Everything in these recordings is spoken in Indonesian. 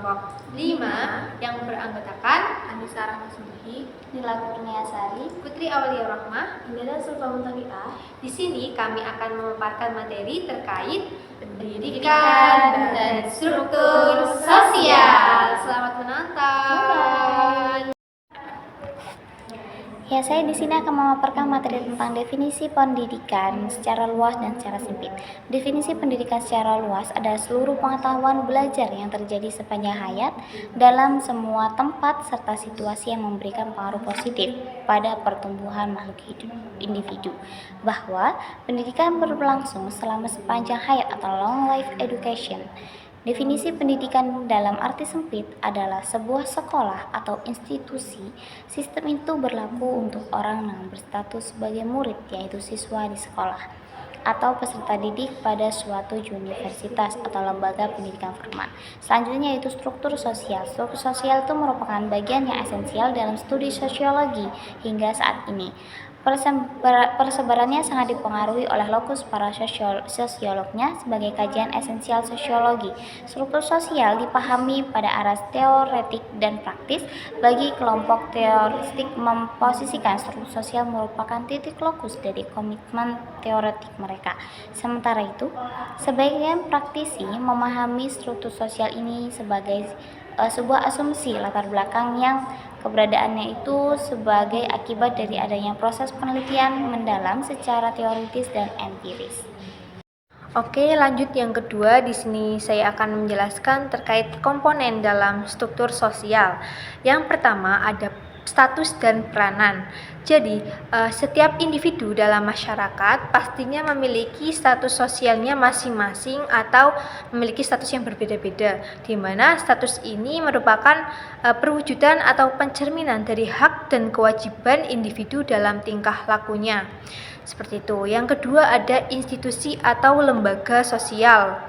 kelompok 5 yang beranggotakan Anissa Rahmasulihi, Nila Kurniasari, Putri Aulia Rahmah. Indira Sulfamuntafi'ah. Di sini kami akan memaparkan materi terkait pendidikan dan struktur sosial. Selamat menonton. Ya, saya di sini akan memaparkan materi tentang definisi pendidikan secara luas dan secara sempit. Definisi pendidikan secara luas adalah seluruh pengetahuan belajar yang terjadi sepanjang hayat dalam semua tempat serta situasi yang memberikan pengaruh positif pada pertumbuhan makhluk hidup individu. Bahwa pendidikan berlangsung selama sepanjang hayat atau long life education. Definisi pendidikan dalam arti sempit adalah sebuah sekolah atau institusi. Sistem itu berlaku untuk orang yang berstatus sebagai murid, yaitu siswa di sekolah, atau peserta didik pada suatu universitas atau lembaga pendidikan formal. Selanjutnya yaitu struktur sosial. Struktur sosial itu merupakan bagian yang esensial dalam studi sosiologi hingga saat ini. Persebarannya sangat dipengaruhi oleh lokus para sosiolognya sebagai kajian esensial sosiologi. Struktur sosial dipahami pada arah teoretik dan praktis. Bagi kelompok teoretik, memposisikan struktur sosial merupakan titik lokus dari komitmen teoretik mereka. Sementara itu, sebagian praktisi memahami struktur sosial ini sebagai sebuah asumsi latar belakang yang keberadaannya itu sebagai akibat dari adanya proses penelitian mendalam secara teoritis dan empiris. Oke, lanjut yang kedua. Di sini saya akan menjelaskan terkait komponen dalam struktur sosial. Yang pertama ada status dan peranan. Jadi, setiap individu dalam masyarakat pastinya memiliki status sosialnya masing-masing atau memiliki status yang berbeda-beda, di mana status ini merupakan perwujudan atau pencerminan dari hak dan kewajiban individu dalam tingkah lakunya. Seperti itu. Yang kedua ada institusi atau lembaga sosial,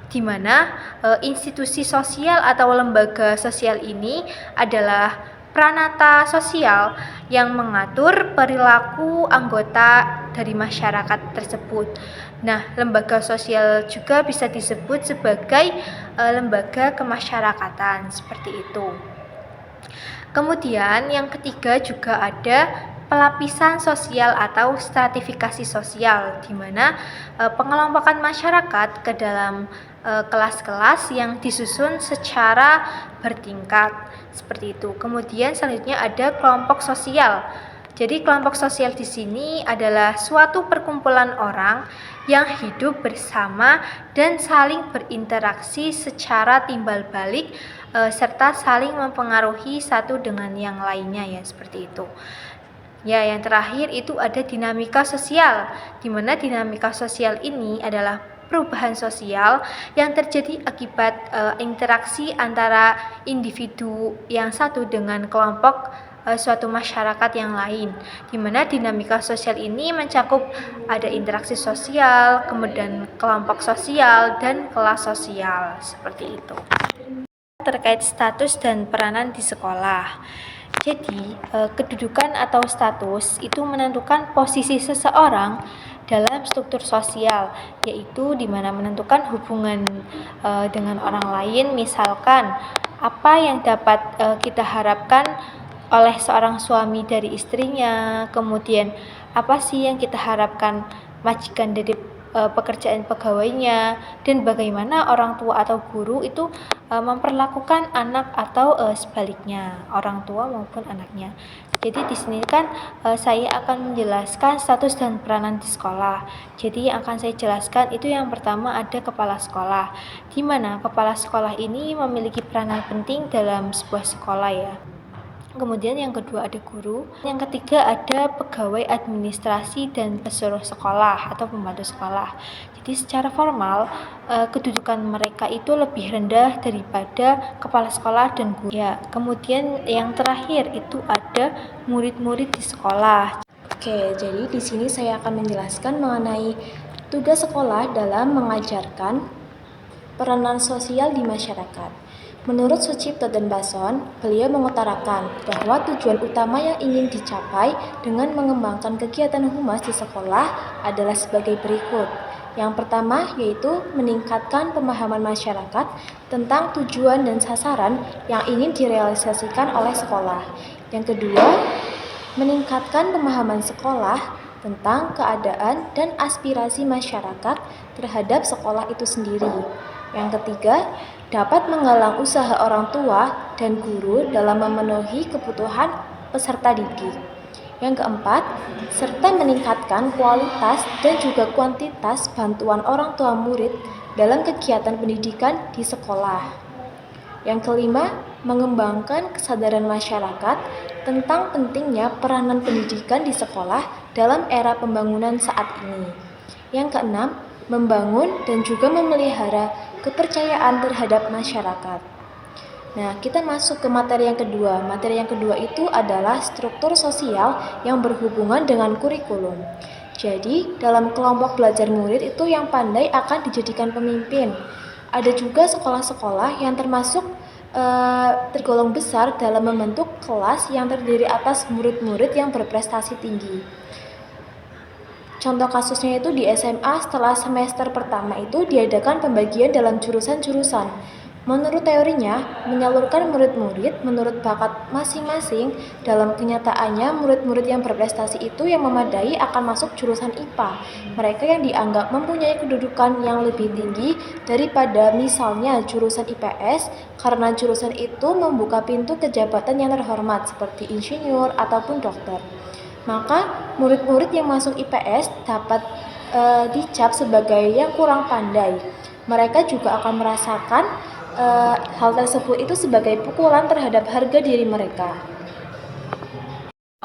di mana institusi sosial atau lembaga sosial ini adalah pranata sosial yang mengatur perilaku anggota dari masyarakat tersebut. Nah, lembaga sosial juga bisa disebut sebagai lembaga kemasyarakatan, seperti itu. Kemudian yang ketiga juga ada pelapisan sosial atau stratifikasi sosial, di mana pengelompokan masyarakat ke dalam kelas-kelas yang disusun secara bertingkat, seperti itu. Kemudian selanjutnya ada kelompok sosial. Jadi kelompok sosial di sini adalah suatu perkumpulan orang yang hidup bersama dan saling berinteraksi secara timbal balik serta saling mempengaruhi satu dengan yang lainnya, ya, seperti itu. Ya, yang terakhir itu ada dinamika sosial, di mana dinamika sosial ini adalah perubahan sosial yang terjadi akibat interaksi antara individu yang satu dengan kelompok suatu masyarakat yang lain, di mana dinamika sosial ini mencakup ada interaksi sosial, kemudian kelompok sosial, dan kelas sosial, seperti itu. Terkait status dan peranan di sekolah. Jadi, kedudukan atau status itu menentukan posisi seseorang dalam struktur sosial, yaitu di mana menentukan hubungan dengan orang lain. Misalkan, apa yang dapat kita harapkan oleh seorang suami dari istrinya, kemudian apa sih yang kita harapkan majikan dari pekerjaan pegawainya, dan bagaimana orang tua atau guru itu memperlakukan anak atau sebaliknya, orang tua maupun anaknya. Jadi di sini kan saya akan menjelaskan status dan peranan di sekolah. Jadi yang akan saya jelaskan itu yang pertama ada kepala sekolah, di mana kepala sekolah ini memiliki peranan penting dalam sebuah sekolah, ya. Kemudian yang kedua ada guru. Yang ketiga ada pegawai administrasi dan pesuruh sekolah atau pembantu sekolah. Jadi secara formal kedudukan mereka itu lebih rendah daripada kepala sekolah dan guru. Ya, kemudian yang terakhir itu ada murid-murid di sekolah. Oke, jadi di sini saya akan menjelaskan mengenai tugas sekolah dalam mengajarkan peranan sosial di masyarakat. Menurut Sucipto dan Bason, beliau mengutarakan bahwa tujuan utama yang ingin dicapai dengan mengembangkan kegiatan humas di sekolah adalah sebagai berikut. Yang pertama yaitu meningkatkan pemahaman masyarakat tentang tujuan dan sasaran yang ingin direalisasikan oleh sekolah. Yang kedua, meningkatkan pemahaman sekolah tentang keadaan dan aspirasi masyarakat terhadap sekolah itu sendiri. Yang ketiga, dapat menggalang usaha orang tua dan guru dalam memenuhi kebutuhan peserta didik. Yang keempat, serta meningkatkan kualitas dan juga kuantitas bantuan orang tua murid dalam kegiatan pendidikan di sekolah. Yang kelima, mengembangkan kesadaran masyarakat tentang pentingnya peranan pendidikan di sekolah dalam era pembangunan saat ini. Yang keenam, membangun dan juga memelihara kepercayaan terhadap masyarakat. Nah, kita masuk ke materi yang kedua. Materi yang kedua itu adalah struktur sosial yang berhubungan dengan kurikulum. Jadi, dalam kelompok belajar murid itu yang pandai akan dijadikan pemimpin. Ada juga sekolah-sekolah yang tergolong besar dalam membentuk kelas yang terdiri atas murid-murid yang berprestasi tinggi. Contoh kasusnya itu di SMA setelah semester pertama itu diadakan pembagian dalam jurusan-jurusan. Menurut teorinya, menyalurkan murid-murid menurut bakat masing-masing. Dalam kenyataannya, murid-murid yang berprestasi itu yang memadai akan masuk jurusan IPA. Mereka yang dianggap mempunyai kedudukan yang lebih tinggi daripada misalnya jurusan IPS, karena jurusan itu membuka pintu ke jabatan yang terhormat seperti insinyur ataupun dokter. Maka murid-murid yang masuk IPS dapat dicap sebagai yang kurang pandai. Mereka juga akan merasakan hal tersebut itu sebagai pukulan terhadap harga diri mereka.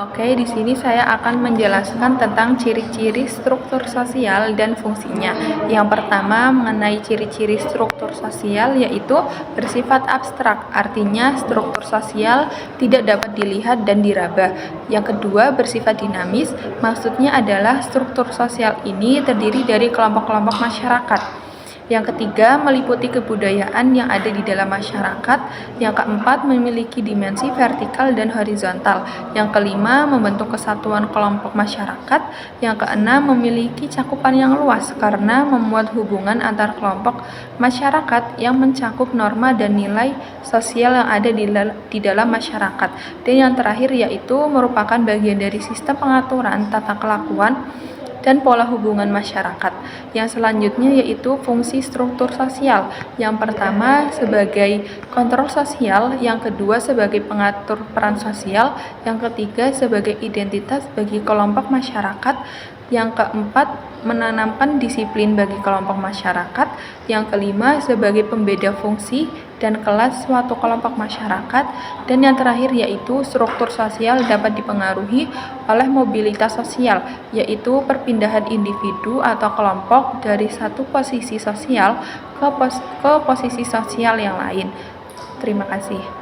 Oke, di sini saya akan menjelaskan tentang ciri-ciri struktur sosial dan fungsinya. Yang pertama mengenai ciri-ciri struktur sosial yaitu bersifat abstrak, artinya struktur sosial tidak dapat dilihat dan diraba. Yang kedua bersifat dinamis, maksudnya adalah struktur sosial ini terdiri dari kelompok-kelompok masyarakat. Yang ketiga, meliputi kebudayaan yang ada di dalam masyarakat. Yang keempat, memiliki dimensi vertikal dan horizontal. Yang kelima, membentuk kesatuan kelompok masyarakat. Yang keenam, memiliki cakupan yang luas karena memuat hubungan antar kelompok masyarakat yang mencakup norma dan nilai sosial yang ada di dalam masyarakat. Dan yang terakhir yaitu merupakan bagian dari sistem pengaturan tata kelakuan dan pola hubungan masyarakat. Yang selanjutnya yaitu fungsi struktur sosial. Yang pertama sebagai kontrol sosial, yang kedua sebagai pengatur peran sosial, yang ketiga sebagai identitas bagi kelompok masyarakat, yang keempat menanamkan disiplin bagi kelompok masyarakat, yang kelima sebagai pembeda fungsi dan kelas suatu kelompok masyarakat, dan yang terakhir yaitu struktur sosial dapat dipengaruhi oleh mobilitas sosial, yaitu perpindahan individu atau kelompok dari satu posisi sosial ke posisi sosial yang lain. Terima kasih.